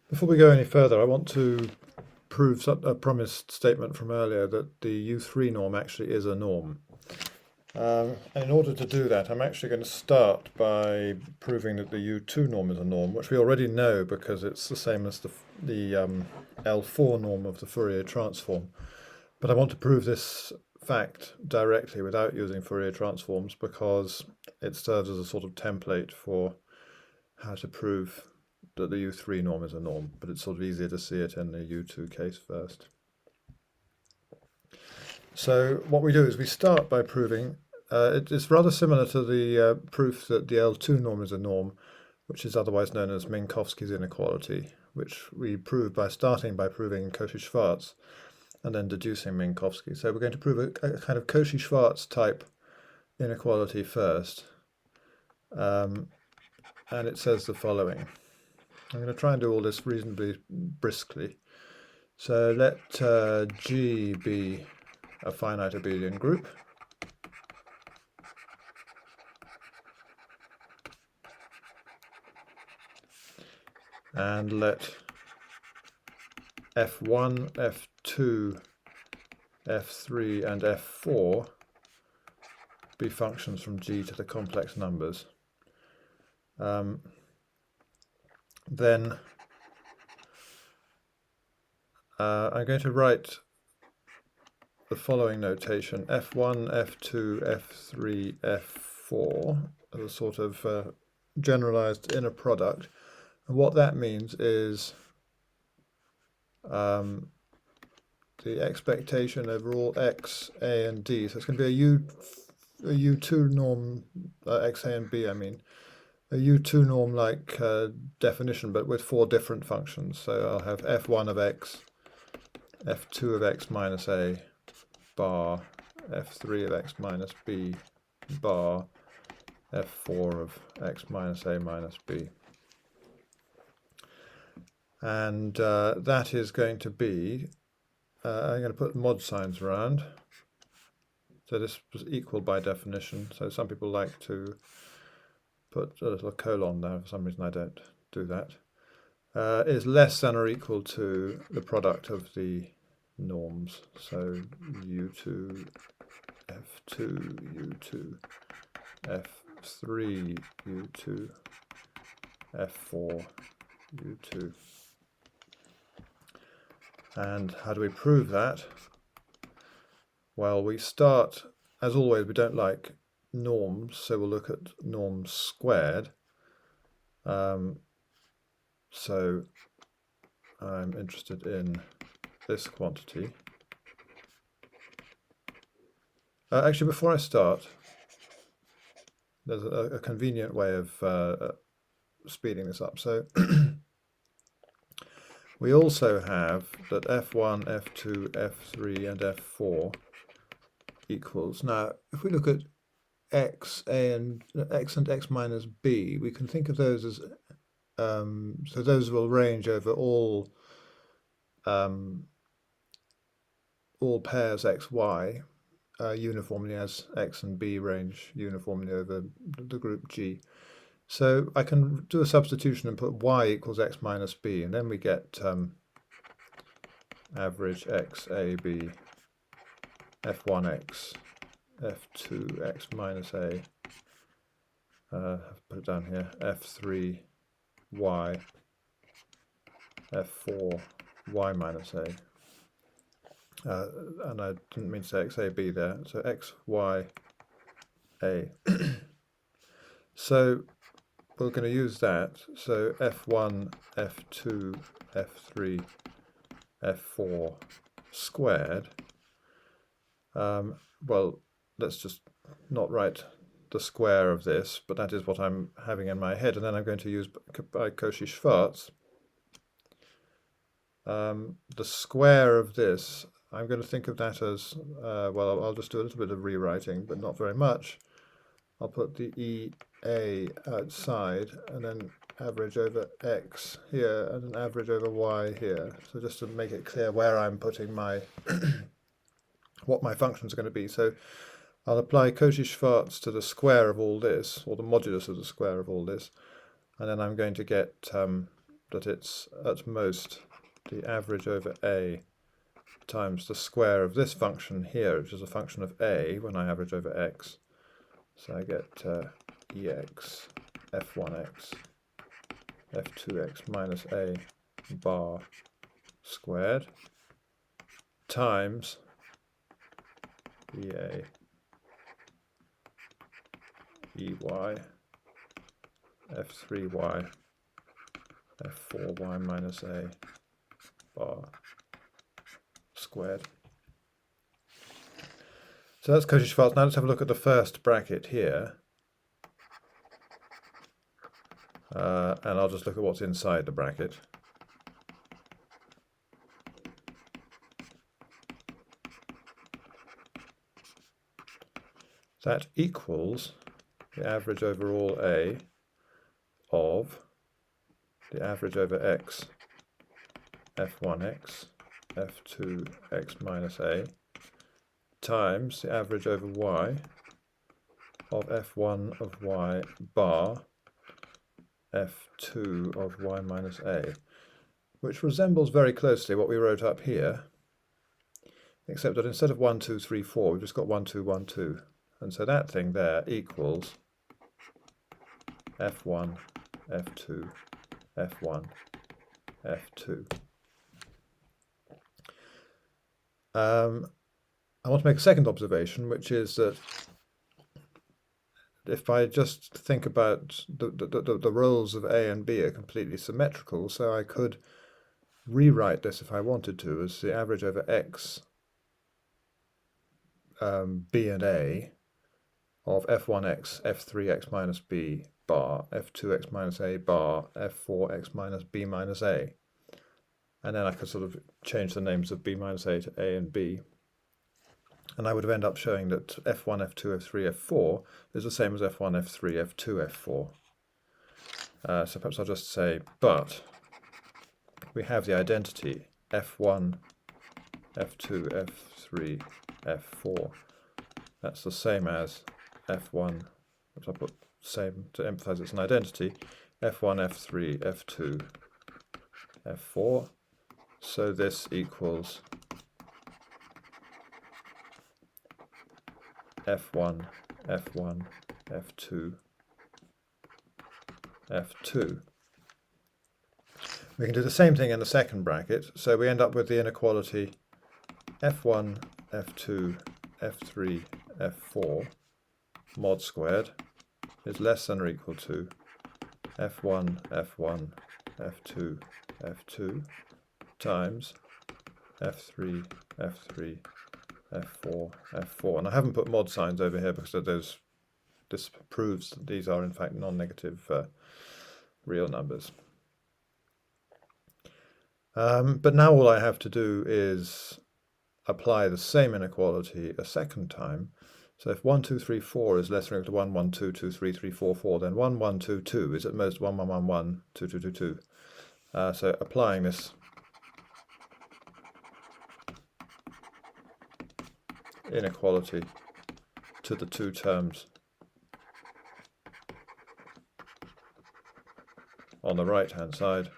Before we go any further, I want to prove a promised statement from earlier that the U3 norm actually is a norm. And in order to do that, I'm actually going to start by proving that the U2 norm is a norm, which we already know because it's the same as the L4 norm of the Fourier transform. But I want to prove this fact directly without using Fourier transforms because it serves as a sort of template for how to prove that the U3 norm is a norm, but it's sort of easier to see it in the U2 case first. So what we do is we start by proving, it's rather similar to the proof that the L2 norm is a norm, which is otherwise known as Minkowski's inequality, which we prove by starting by proving Cauchy-Schwarz and then deducing Minkowski. So we're going to prove a kind of Cauchy-Schwarz type inequality first. And it says the following. I'm going to try and do all this reasonably briskly. So let G be a finite abelian group. And let F1, F2, F3, and F4 be functions from G to the complex numbers. Then I'm going to write the following notation: F1, F2, F3, F4 as a sort of generalized inner product. And what that means is the expectation over all x, a, and d. So it's going to be a U2 norm, x, a, and b, I mean. A U2 norm-like definition, but with four different functions. So I'll have f1 of x, f2 of x minus a, bar, f3 of x minus b, bar, f4 of x minus a minus b. And that is going to be, I'm going to put mod signs around. So this was equal by definition. So some people like to put a little colon there. For some reason I don't do that. Is less than or equal to the product of the norms. So U2, F2, U2, F3, U2, F4, U2. And how do we prove that? Well, we start, as always, we don't like norms, so we'll look at norms squared. So I'm interested in this quantity. Actually, before I start, there's a convenient way of speeding this up. So we also have that f1, f2, f3, and f4 equals. Now, if we look at x, a, and x minus b, we can think of those as so those will range over all pairs x, y uniformly, as x and b range uniformly over the group G. So I can do a substitution and put y equals x minus b, and then we get average x, a, b, f1x, f2x minus a, put it down here, f3 y, f4 y minus a. And I didn't mean to say x, a, b there, so x, y, a. So we're going to use that. So f1, f2, f3, f4 squared. Well, let's just not write the square of this, but that is what I'm having in my head. And then I'm going to use by Cauchy-Schwarz. The square of this, I'm going to think of that as, well, I'll just do a little bit of rewriting, but not very much. I'll put the EA outside and then average over x here and an average over y here. So just to make it clear where I'm putting my what my functions are going to be. So I'll apply Cauchy-Schwarz to the square of all this, or the modulus of the square of all this, and then I'm going to get that it's at most the average over a times the square of this function here, which is a function of a when I average over x. So I get ex f1x f2x minus a bar squared times ea ey f3y f4y minus a bar squared. So that's Cauchy-Schwarz. Now let's have a look at the first bracket here. And I'll just look at what's inside the bracket. That equals the average over all a of the average over x f1x f2x minus a times the average over y of f1 of y bar f2 of y minus a, which resembles very closely what we wrote up here, except that instead of 1, 2, 3, 4, we've just got 1, 2, 1, 2. And so that thing there equals f1, f2, f1, f2. I want to make a second observation, which is that if I just think about the roles of A and B are completely symmetrical, so I could rewrite this if I wanted to as the average over x B and A of f1x, f3x minus b bar, f2x minus a bar, f4x minus b minus a. And then I could sort of change the names of b minus a to a and b. And I would end up showing that f1, f2, f3, f4 is the same as f1, f3, f2, f4. So perhaps I'll just say, but we have the identity f1, f2, f3, f4. That's the same as f1, which I'll put same to emphasize it's an identity, f1, f3, f2, f4. So this equals f1, f1, f2, f2. We can do the same thing in the second bracket, so we end up with the inequality f1, f2, f3, f4 mod squared is less than or equal to f1, f1, f2, f2 times f3, f3, f4, f4. And I haven't put mod signs over here because this proves that these are in fact non-negative real numbers. But now all I have to do is apply the same inequality a second time. So if 1, 2, 3, 4 is less than or equal to 1, 1, 2, 2, 3, 3, 4, 4, then 1, 1, 2, 2 is at most 1, 1, 1, 1, 2, 2, 2, 2. So applying this inequality to the two terms on the right hand side,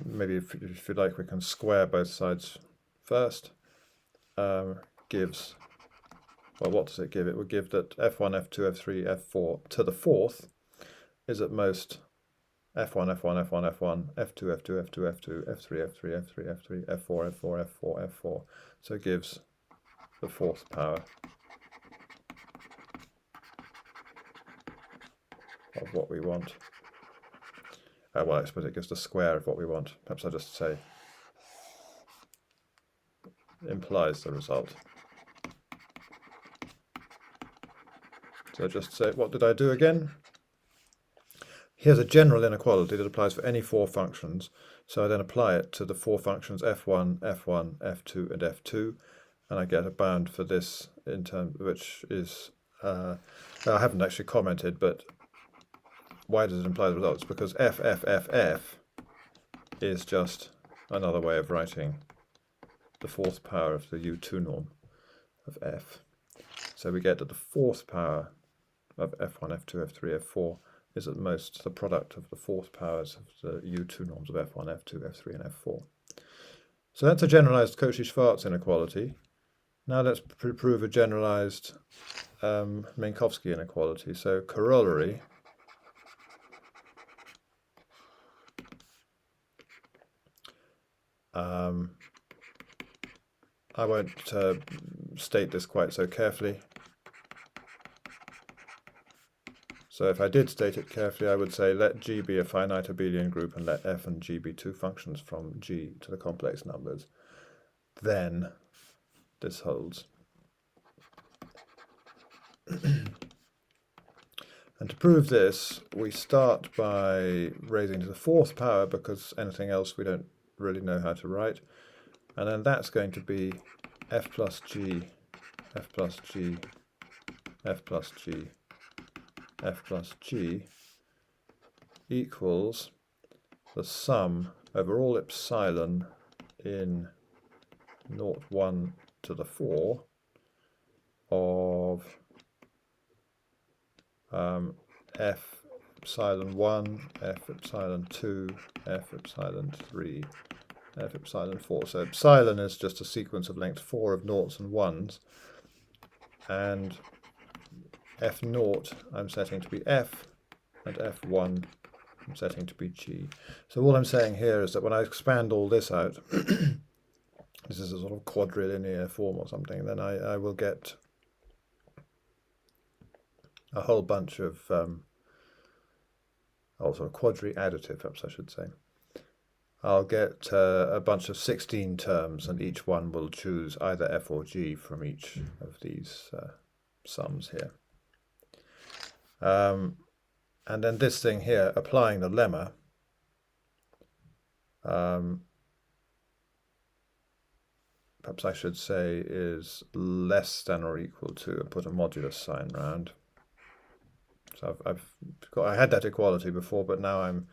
maybe if you like we can square both sides first, gives, well, what does it give? It would give that f1, f2, f3, f4 to the fourth is at most f1, f1, f1, f1, f2, f2, f2, f2, f3, f3, f3, f3, f4, f4, f4, f4. So it gives the fourth power of what we want. Well, I suppose it gives the square of what we want. Perhaps I'll just say implies the result. So just say, what did I do again? Here's a general inequality that applies for any four functions. So I then apply it to the four functions f1, f1, f2, and f2, and I get a bound for this in terms, which is, I haven't actually commented, but why does it imply the results? Because f is just another way of writing the fourth power of the U2 norm of f. So we get that the fourth power of f1, f2, f3, f4 is at most the product of the fourth powers of the U2 norms of F1, F2, F3, and F4. So that's a generalized Cauchy-Schwarz inequality. Now let's prove a generalized Minkowski inequality. So corollary I won't state this quite so carefully. So if I did state it carefully, I would say let G be a finite abelian group and let F and G be two functions from G to the complex numbers. Then this holds. And to prove this, we start by raising to the fourth power, because anything else we don't really know how to write. And then that's going to be F plus G, F plus G, F plus G, F plus G equals the sum over all epsilon in 0, 1 to the 4 of F epsilon 1, F epsilon 2, F epsilon 3, F epsilon 4. So epsilon is just a sequence of length 4 of noughts and ones, and F naught I'm setting to be F, and F1 I'm setting to be G. So all I'm saying here is that when I expand all this out, this is a sort of quadrilinear form or something, then I will get a whole bunch of, also quadri-additive, perhaps I should say. I'll get a bunch of 16 terms, and each one will choose either F or G from each of these sums here. And then this thing here, applying the lemma, perhaps I should say is less than or equal to, put a modulus sign round. So I had that equality before, but now I'm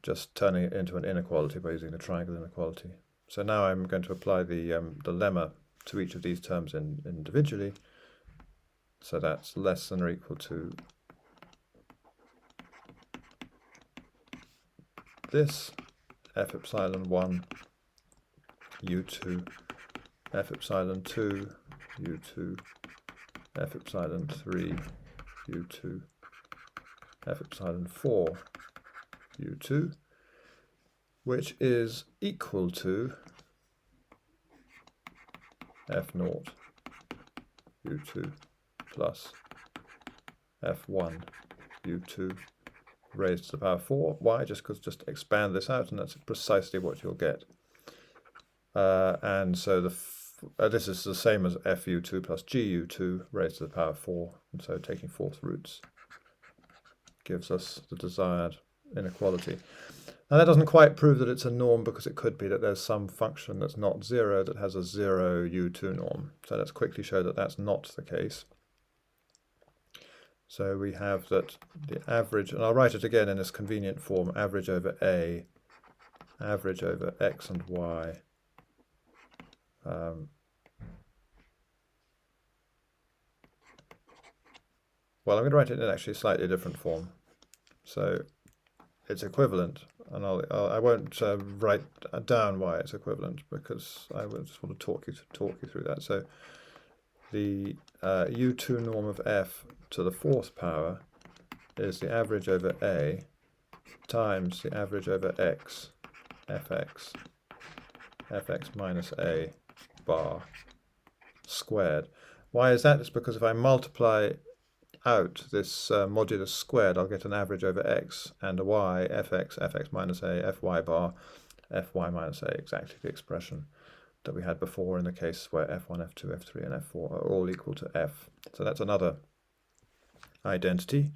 just turning it into an inequality by using the triangle inequality. So now I'm going to apply the lemma to each of these terms individually. So that's less than or equal to this F epsilon 1 U2, F epsilon 2 U2, F epsilon 3 U2, F epsilon 4 U2, which is equal to F naught U2 plus F1 U2 raised to the power 4. Why? Just expand this out, and that's precisely what you'll get. And so this is the same as FU2 plus GU2 raised to the power 4, and so taking fourth roots gives us the desired inequality. Now that doesn't quite prove that it's a norm, because it could be that there's some function that's not 0 that has a 0 U2 norm. So let's quickly show that that's not the case. So we have that the average, and I'll write it again in this convenient form, average over A, average over X and Y, well, I'm going to write it in actually a slightly different form. So it's equivalent, and I won't write down why it's equivalent, because I will just want to talk you through that. So the U2 norm of F to the fourth power is the average over A times the average over X, Fx, Fx minus A bar squared. Why is that? It's because if I multiply out this modulus squared, I'll get an average over X and a Y, Fx, Fx minus A, Fy bar, Fy minus A, exactly the expression that we had before in the case where F1, F2, F3, and F4 are all equal to F. So that's another identity.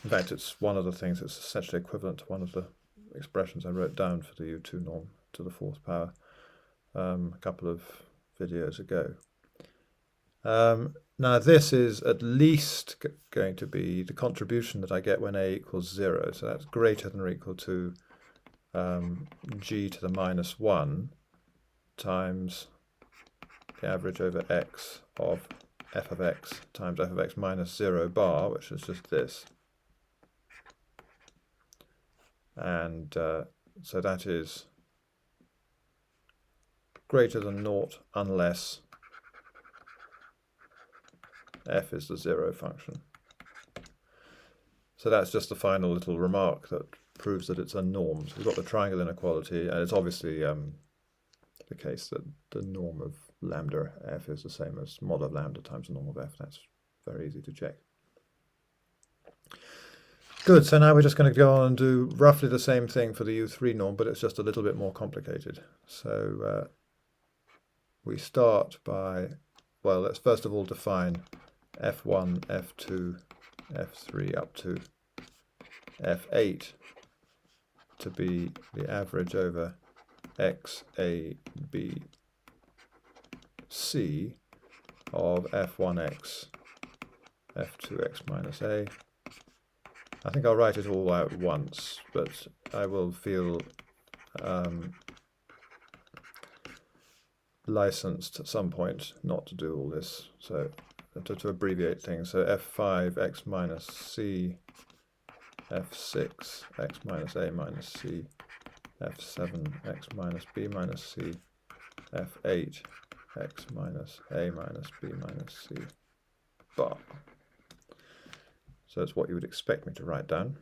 In fact, it's one of the things that's essentially equivalent to one of the expressions I wrote down for the U2 norm to the fourth power a couple of videos ago. Now this is at least going to be the contribution that I get when A equals 0. So that's greater than or equal to G to the minus 1 times the average over X of f of X times f of X minus 0 bar, which is just this. and so that is greater than naught unless f is the zero function. So that's just the final little remark that proves that it's a norm. So we've got the triangle inequality, and it's obviously the case that the norm of lambda f is the same as mod of lambda times the norm of f. That's very easy to check. Good, so now we're just going to go on and do roughly the same thing for the U3 norm, but it's just a little bit more complicated. So we start by, well, let's first of all define f1, f2, f3 up to f8 to be the average over x, a, b, c of f1x, f2x minus a. I think I'll write it all out once, but I will feel licensed at some point not to do all this, so to abbreviate things. So f5 x minus c, f6 x minus a minus c, f7 x minus b minus c, f8 x minus a minus b minus c bar. So that's what you would expect me to write down.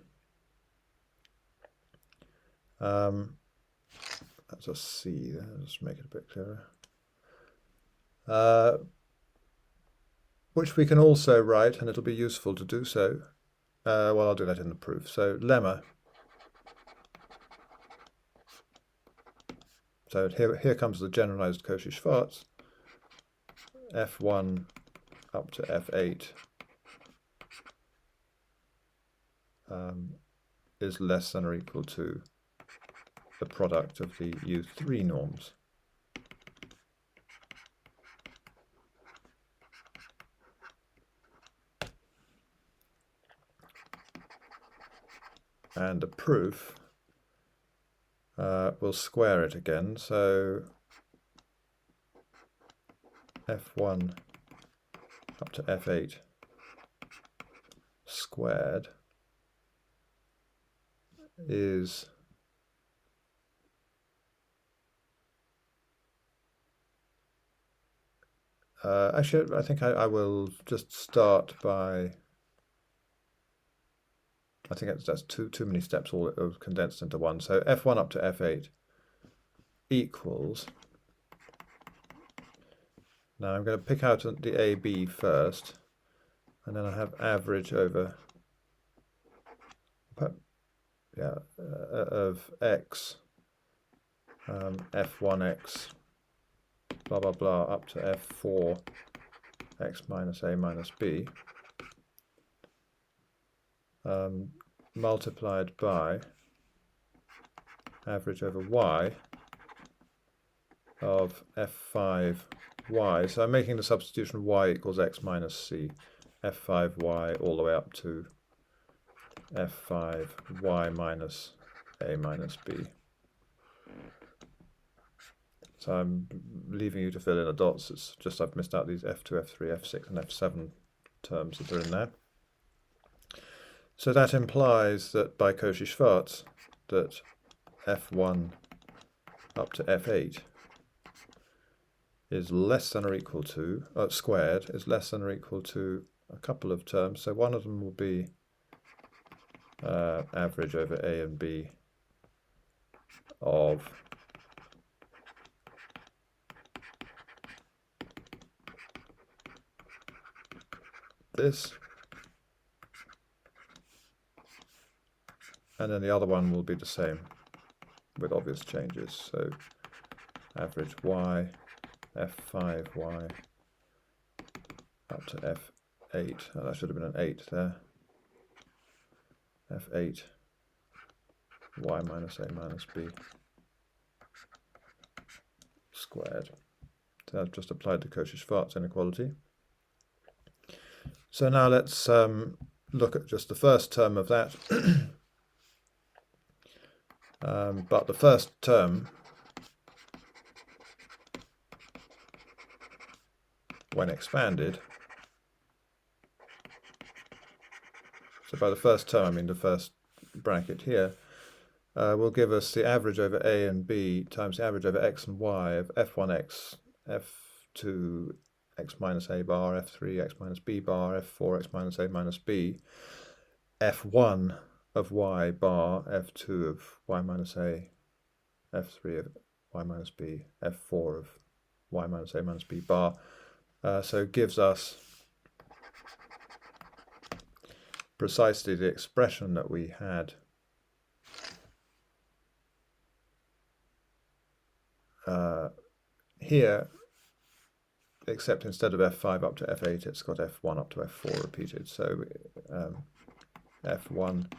That's a C there, let's make it a bit clearer. Which we can also write, and it'll be useful to do so. Well, I'll do that in the proof. So lemma. So here comes the generalized Cauchy-Schwarz. F1 up to F8 is less than or equal to the product of the U3 norms. And the proof, we'll square it again. So f1 up to f8 squared is actually, I think I will just start by, I think that's too many steps all condensed into one. So f1 up to f8 equals, now I'm going to pick out the AB first, and then I have average over of x, f1x, blah blah blah, up to f4 x minus a minus b, multiplied by average over y of f5y. So I'm making the substitution y equals x minus c, f5y all the way up to f5y minus a minus b. So I'm leaving you to fill in the dots. It's just I've missed out these f2, f3, f6 and f7 terms that are in there. So that implies that by Cauchy-Schwarz that f1 up to f8 is less than or equal to, squared is less than or equal to a couple of terms. So one of them will be average over a and b of this, and then the other one will be the same with obvious changes. So average y, f5y up to f8, oh, that should have been an 8 there, f8 y minus a minus b squared. So I've just applied the Cauchy-Schwarz inequality. So now let's look at just the first term of that. But the first term, when expanded, so by the first term I mean the first bracket here, will give us the average over A and B times the average over X and Y of F1x, F2 X minus A bar, F3 X minus B bar, F4 X minus A minus B, F1 of Y bar, F2 of Y minus A, F3 of Y minus B, F4 of Y minus A minus B bar. So it gives us precisely the expression that we had here, except instead of F5 up to F8, it's got F1 up to F4 repeated. So F1,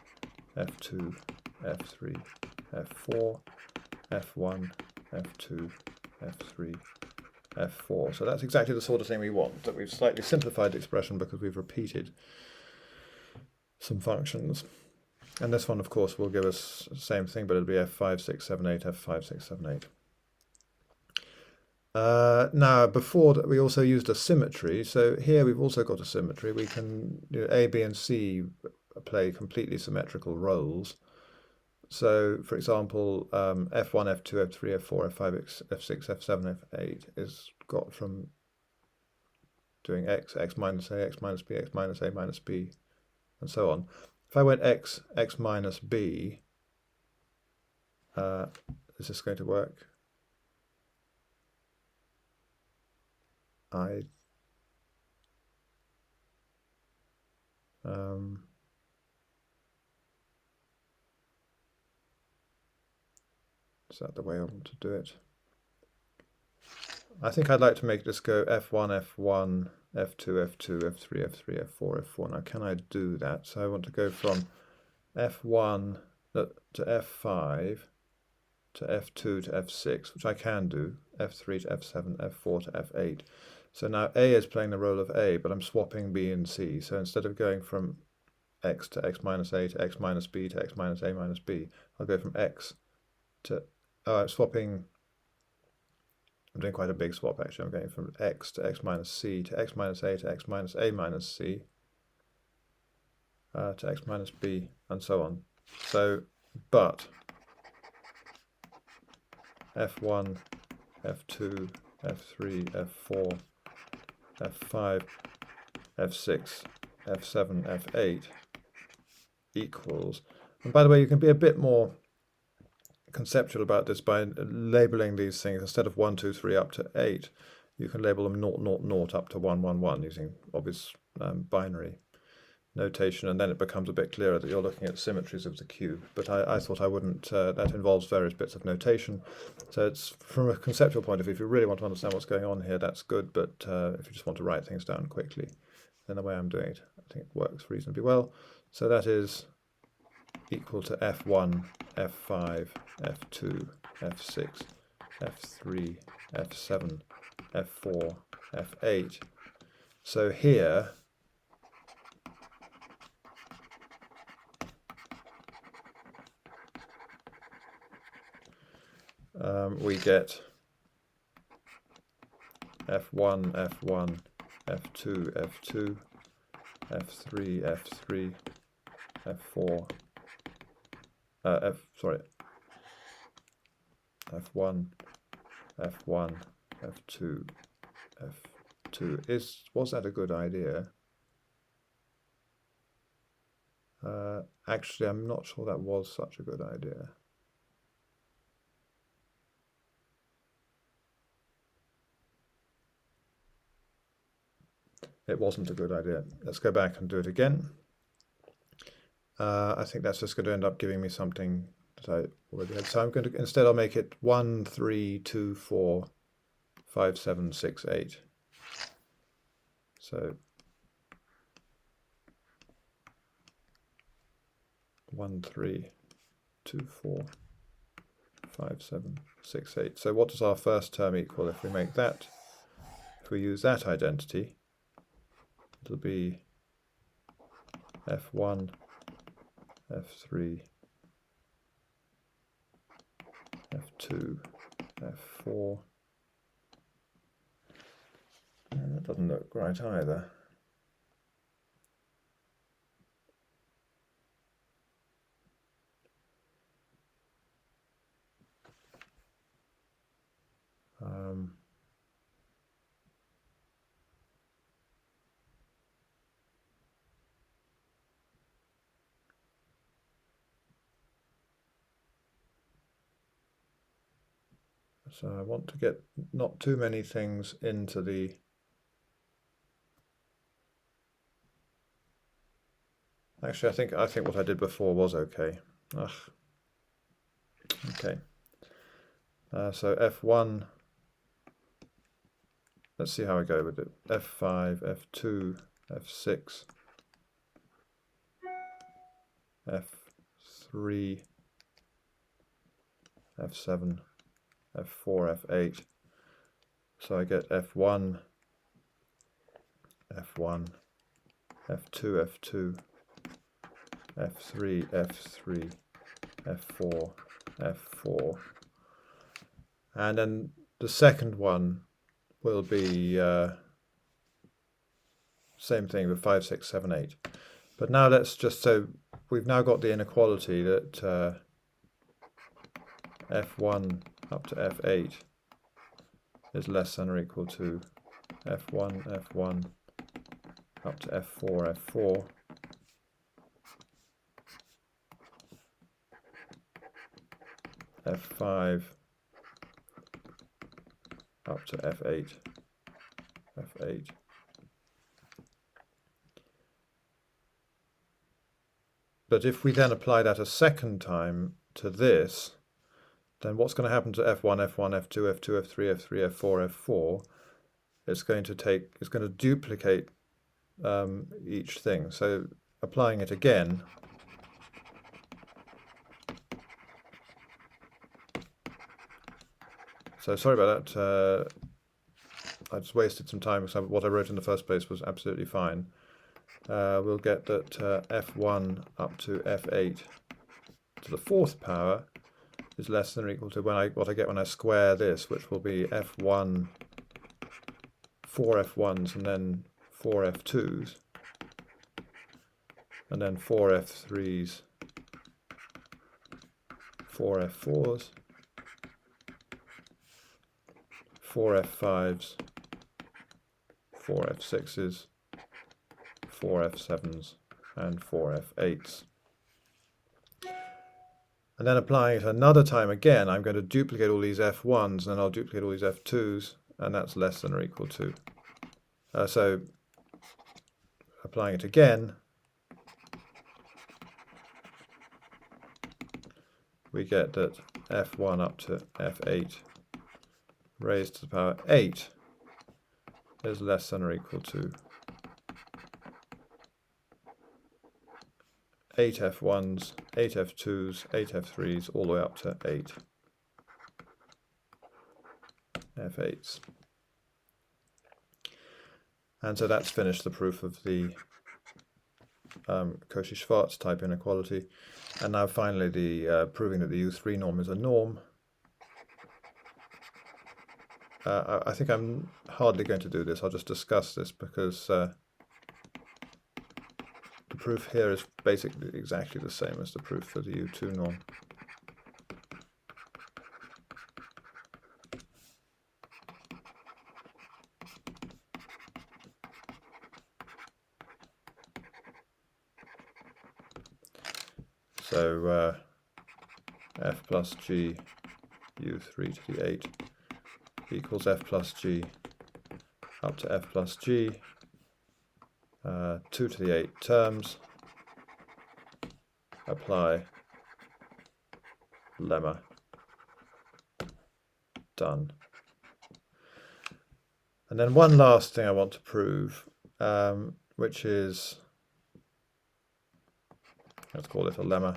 F2, F3, F4, F1, F2, F3, F4. So that's exactly the sort of thing we want, that we've slightly simplified the expression because we've repeated some functions. And this one, of course, will give us the same thing, but it'll be F5, 6, 7, 8, F5, 6, 7, 8. Now, before that, we also used a symmetry. So here we've also got a symmetry. We can, A, B, and C play completely symmetrical roles. So, for example, F1, F2, F3, F4, F5, F6, F7, F8 is got from doing X, X minus A, X minus B, X minus A minus B, and so on. If I went X, X minus B, is this going to work? Is that the way I want to do it? I think I'd like to make this go F1, F1, F2, F2, F3, F3, F4, F4. Now, can I do that? So I want to go from F1 to F5 to F2 to F6, which I can do, F3 to F7, F4 to F8. So now A is playing the role of A, but I'm swapping B and C. So instead of going from X to X minus A to X minus B to X minus A minus B, I'll go from X to, I'm swapping, I'm doing quite a big swap actually. I'm going from X to X minus C to X minus A to X minus A minus C to X minus B and so on. So, but F1, F2, F3, F4, F5, F6, F7, F8 equals, and by the way, you can be a bit more conceptual about this by labeling these things. Instead of 1, 2, 3 up to 8, you can label them 0, 0, 0 up to 1, 1, 1 using obvious binary notation, and then it becomes a bit clearer that you're looking at symmetries of the cube. But I thought I wouldn't, that involves various bits of notation. So it's from a conceptual point of view, if you really want to understand what's going on here, that's good. But if you just want to write things down quickly, then the way I'm doing it, I think it works reasonably well. So that is equal to F1, F5, F2, F6, F3, F7, F4, F8. So here, we get F1, F1, F2, F2, F3, F3, F4, F1, F1, F2, F2. Was that a good idea? Actually, I'm not sure that was such a good idea. It wasn't a good idea. Let's go back and do it again. I think that's just going to end up giving me something that I already had. So I'm going to, instead I'll make it 1, 3, 2, 4, 5, 7, 6, 8. So 1, 3, 2, 4, 5, 7, 6, 8. So what does our first term equal if we make that? If we use that identity, it'll be F1, F3, F2, F4. And that doesn't look right either. So I want to get not too many things into the Actually, I think what I did before was okay. Ugh. Okay. So F1. Let's see how I go with it. F5, F2, F6, F3, F7, F4, F8. So I get F1, F1, F2, F2, F3, F3, F4, F4. And then the second one will be same thing with 5, 6, 7, 8. But now let's just, so we've now got the inequality that F1 up to F8 is less than or equal to F1, F1 up to F4, F4. F5 up to F8, F8. But if we then apply that a second time to this, then what's going to happen to F1, F1, F2, F2, F3, F3, F4, F4? It's going to duplicate each thing. So applying it again, so sorry about that. I just wasted some time because what I wrote in the first place was absolutely fine. We'll get that F1 up to F8 to the fourth power is less than or equal to what I get when I square this, which will be F1, 4 F1s, and then 4 F2s, and then 4 F3s, 4 F4s, 4 F5s, 4 F6s, 4 F7s, and 4 F8s. And then applying it another time again, I'm going to duplicate all these F1s, and then I'll duplicate all these F2s, and that's less than or equal to. So applying it again, we get that F1 up to F8 raised to the power 8 is less than or equal to 8 F1s, 8 F2s, 8 F3s, all the way up to 8 F8s. And so that's finished the proof of the Cauchy-Schwarz type inequality. And now finally the proving that the U3 norm is a norm. I think I'm hardly going to do this. I'll just discuss this because the proof here is basically exactly the same as the proof for the U2 norm. So f plus g u3 to the 8 equals f plus g up to f plus g 2 to the 8 terms. Apply lemma. Done. And then one last thing I want to prove, which is, let's call it a lemma,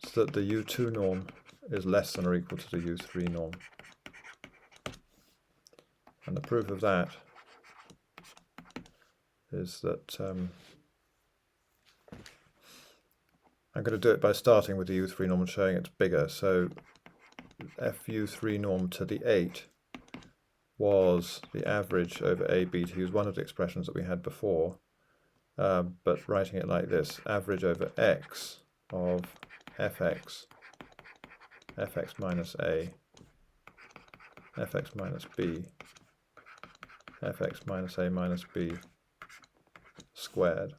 so that the U2 norm is less than or equal to the U3 norm. And the proof of that is that I'm going to do it by starting with the U3 norm and showing it's bigger. So FU3 norm to the 8 was the average over AB, to use one of the expressions that we had before, but writing it like this: average over x of fx, fx minus a, fx minus b, fx minus a minus b squared.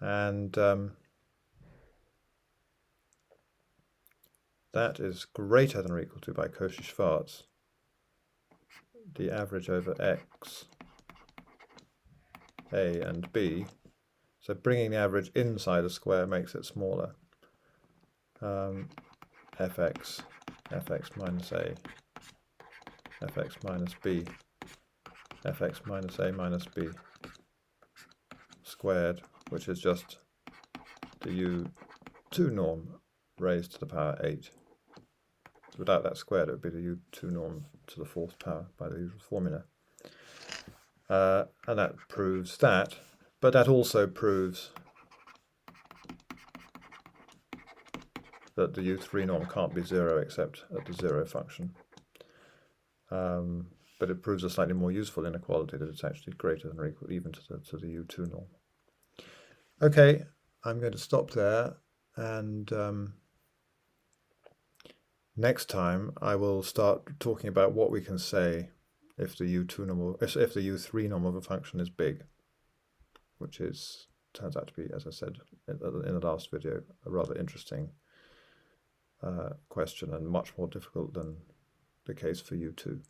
And that is greater than or equal to, by Cauchy-Schwarz, the average over x, a and b. So bringing the average inside a square makes it smaller. Fx minus a, fx minus b, fx minus a minus b squared, which is just the U2 norm raised to the power 8. Without that squared, it would be the U2 norm to the 4th power by the usual formula. And that proves that, but that also proves that the U3 norm can't be 0 except at the 0 function. But it proves a slightly more useful inequality, that it's actually greater than or equal even to the U2 norm. Okay, I'm going to stop there, and next time I will start talking about what we can say if the U2 norm, if the U3 norm of a function is big, which turns out to be, as I said in the last video, a rather interesting question and much more difficult than the case for U2.